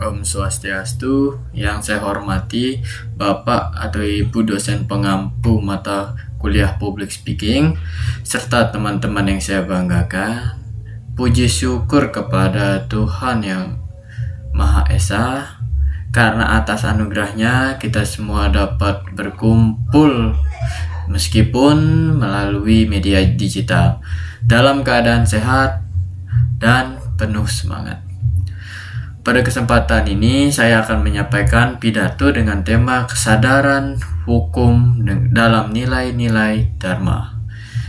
Om Swastiastu. Yang saya hormati Bapak atau Ibu dosen pengampu mata kuliah Public Speaking, serta teman-teman yang saya banggakan. Puji syukur kepada Tuhan yang Maha Esa, karena atas anugerahnya kita semua dapat berkumpul meskipun melalui media digital dalam keadaan sehat dan penuh semangat. Pada kesempatan ini saya akan menyampaikan pidato dengan tema kesadaran hukum dalam nilai-nilai Dharma.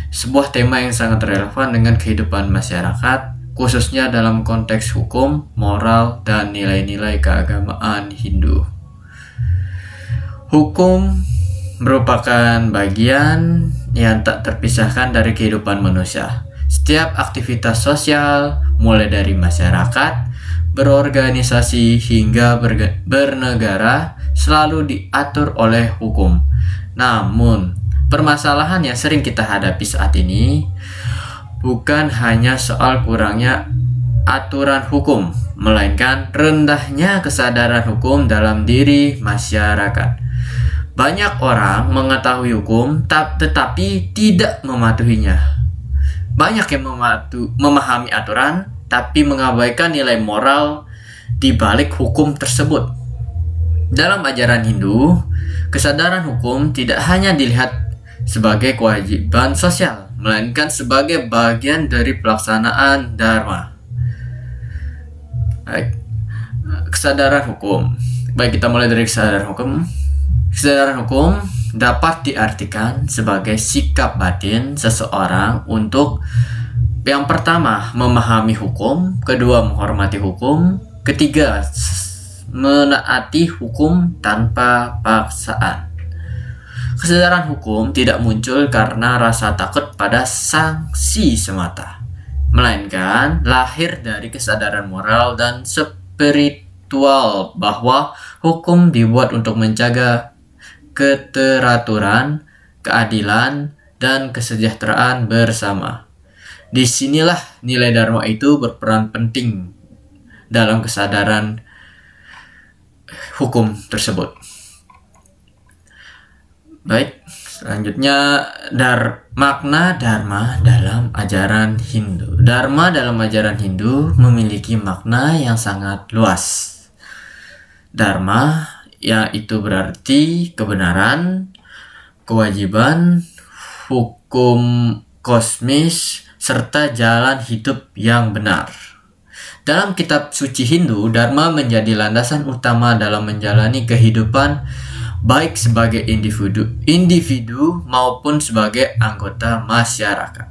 Sebuah tema yang sangat relevan dengan kehidupan masyarakat, khususnya dalam konteks hukum, moral, dan nilai-nilai keagamaan Hindu. Hukum merupakan bagian yang tak terpisahkan dari kehidupan manusia. Setiap aktivitas sosial, mulai dari masyarakat, berorganisasi hingga bernegara, selalu diatur oleh hukum. Namun, permasalahan yang sering kita hadapi saat ini bukan hanya soal kurangnya aturan hukum, melainkan rendahnya kesadaran hukum dalam diri masyarakat. Banyak orang mengetahui hukum tetapi tidak mematuhinya. Banyak yang memahami aturan tapi mengabaikan nilai moral di balik hukum tersebut. Dalam ajaran Hindu, kesadaran hukum tidak hanya dilihat sebagai kewajiban sosial, melainkan sebagai bagian dari pelaksanaan Dharma. Baik, kesadaran hukum. Baik, kita mulai dari kesadaran hukum. Kesadaran hukum dapat diartikan sebagai sikap batin seseorang untuk yang pertama, memahami hukum, kedua, menghormati hukum, ketiga, menaati hukum tanpa paksaan. Kesadaran hukum tidak muncul karena rasa takut pada sanksi semata, melainkan lahir dari kesadaran moral dan spiritual bahwa hukum dibuat untuk menjaga keteraturan, keadilan, dan kesejahteraan bersama. Disinilah nilai Dharma itu berperan penting dalam kesadaran hukum tersebut. Baik, selanjutnya makna Dharma dalam ajaran Hindu. Dharma dalam ajaran Hindu memiliki makna yang sangat luas. Dharma yaitu berarti kebenaran, kewajiban, hukum kosmis, serta jalan hidup yang benar. Dalam kitab suci Hindu, Dharma menjadi landasan utama dalam menjalani kehidupan baik sebagai individu maupun sebagai anggota masyarakat.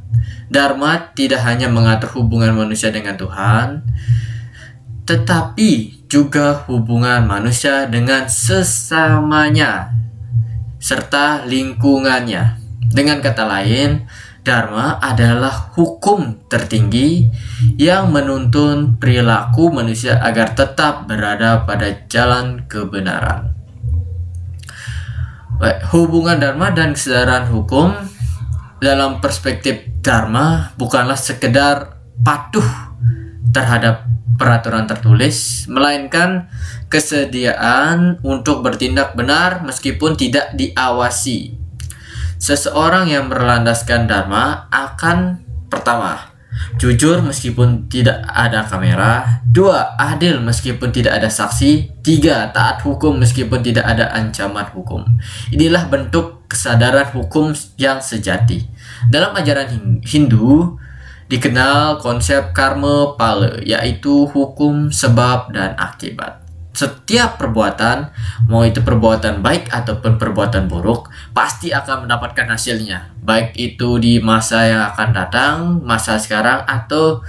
Dharma tidak hanya mengatur hubungan manusia dengan Tuhan, tetapi juga hubungan manusia dengan sesamanya serta lingkungannya. Dengan kata lain, Dharma adalah hukum tertinggi yang menuntun perilaku manusia agar tetap berada pada jalan kebenaran. Baik, hubungan Dharma dan kesadaran hukum dalam perspektif Dharma bukanlah sekedar patuh terhadap peraturan tertulis, melainkan kesediaan untuk bertindak benar meskipun tidak diawasi. Seseorang yang berlandaskan Dharma akan pertama, jujur meskipun tidak ada kamera, 2, adil meskipun tidak ada saksi, 3, taat hukum meskipun tidak ada ancaman hukum. Inilah bentuk kesadaran hukum yang sejati. Dalam ajaran Hindu dikenal konsep karma phala, yaitu hukum sebab dan akibat. Setiap perbuatan, mau itu perbuatan baik ataupun perbuatan buruk, pasti akan mendapatkan hasilnya. Baik itu di masa yang akan datang, masa sekarang, atau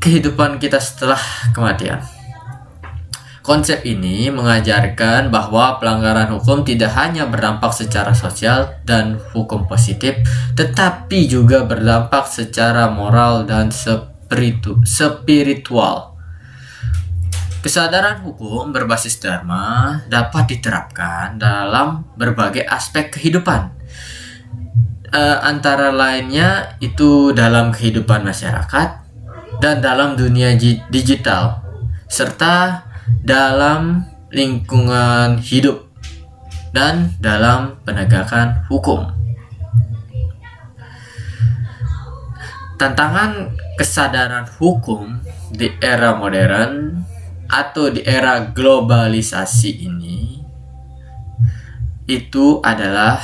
kehidupan kita setelah kematian. Konsep ini mengajarkan bahwa pelanggaran hukum tidak hanya berdampak secara sosial dan hukum positif, tetapi juga berdampak secara moral dan spiritual. Kesadaran hukum berbasis Dharma dapat diterapkan dalam berbagai aspek kehidupan. Antara lainnya itu dalam kehidupan masyarakat dan dalam dunia digital, serta dalam lingkungan hidup dan dalam penegakan hukum. Tantangan kesadaran hukum di era modern atau di era globalisasi ini itu adalah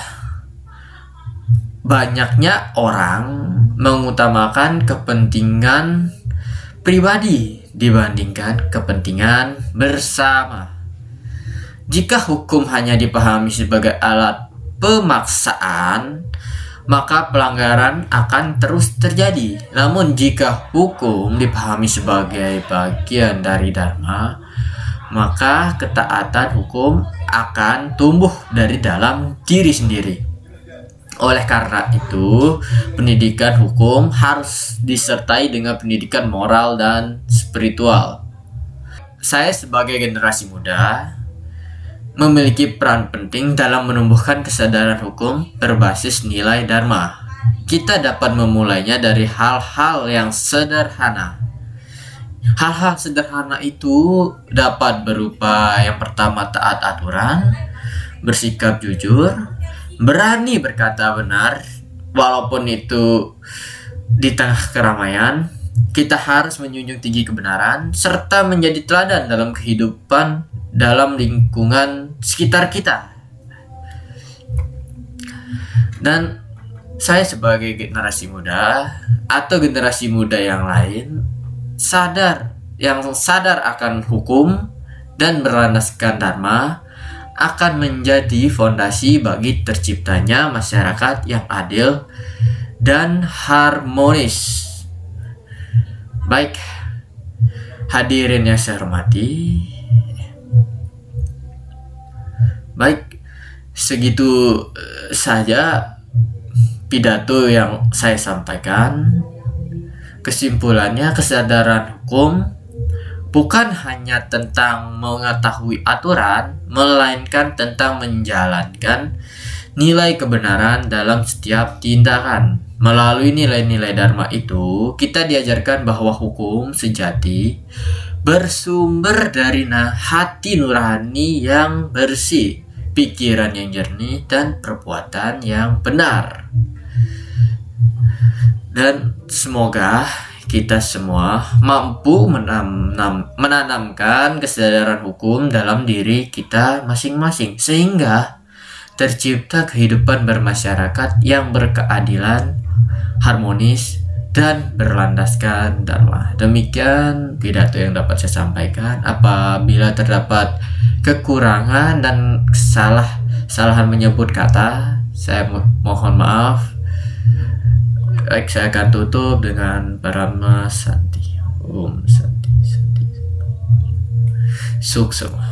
banyaknya orang mengutamakan kepentingan pribadi dibandingkan kepentingan bersama. Jika hukum hanya dipahami sebagai alat pemaksaan, maka pelanggaran akan terus terjadi. Namun jika hukum dipahami sebagai bagian dari dharma, maka ketaatan hukum akan tumbuh dari dalam diri sendiri. Oleh karena itu, pendidikan hukum harus disertai dengan pendidikan moral dan spiritual. Saya sebagai generasi muda memiliki peran penting dalam menumbuhkan kesadaran hukum berbasis nilai dharma. Kita dapat memulainya dari hal-hal yang sederhana. Hal-hal sederhana itu dapat berupa yang pertama taat aturan, bersikap jujur, berani berkata benar walaupun itu di tengah keramaian. Kita harus menjunjung tinggi kebenaran serta menjadi teladan dalam kehidupan dalam lingkungan sekitar kita. Dan saya sebagai generasi muda atau generasi muda yang lain sadar akan hukum dan berlandaskan dharma akan menjadi fondasi bagi terciptanya masyarakat yang adil dan harmonis. Baik, hadirin yang saya hormati, baik, segitu saja pidato yang saya sampaikan. Kesimpulannya, kesadaran hukum bukan hanya tentang mengetahui aturan, melainkan tentang menjalankan nilai kebenaran dalam setiap tindakan. Melalui nilai-nilai dharma itu, kita diajarkan bahwa hukum sejati bersumber dari hati nurani yang bersih, pikiran yang jernih, dan perbuatan yang benar. Dan semoga kita semua mampu menanamkan kesadaran hukum dalam diri kita masing-masing, sehingga tercipta kehidupan bermasyarakat yang berkeadilan, harmonis, dan berlandaskan dharma. Demikian pidato yang dapat saya sampaikan. Apabila terdapat kekurangan dan kesalahan menyebut kata, saya mohon maaf. Baik, saya akan tutup dengan Parama Santi. Om Santi. Suksema.